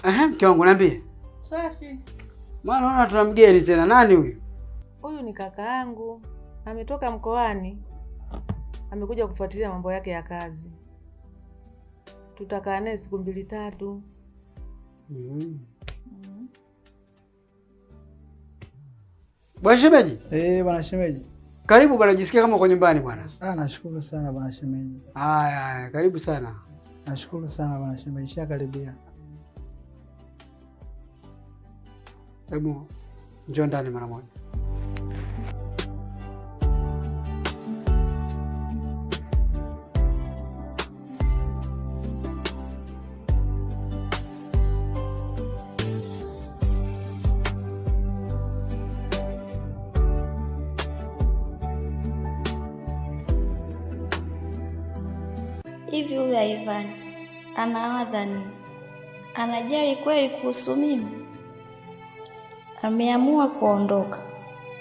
Mke wangu niambie. Safi. Maana naona tuna mgeni tena. Nani huyu? Huyu ni kaka yangu. Ametoka mkoani. Amekuja kufuatilia mambo yake ya kazi. Tutakaa naye siku 2-3. Bwana shemeji? Bwana shemeji. Karibu bwana, jisikia kama uko nyumbani bwana. Nashukuru sana bwana shemeji. Haya, karibu sana. Nashukuru sana bwana shemeji, shakaribia. Hebu njoo ndani mara moja. Hivi huyu Ivan anawadha nini? Anajali kweli kuhusu mimi? Ameamua kuondoka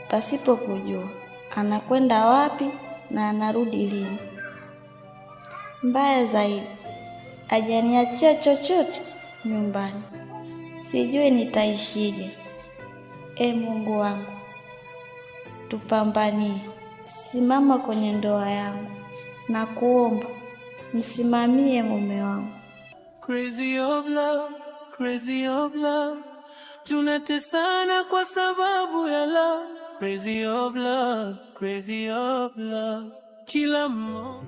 pasipo kujua anakwenda wapi na anarudi lini. Mbaya zaidi, hajaniachia chochote nyumbani. Sijui nitaishije. Mungu wangu, tupambanie. Simama kwenye ndoa yangu na kuomba msimamie mume wangu. Crazy of love, tunatesana kwa sababu ya love. Crazy of love, kila mmoja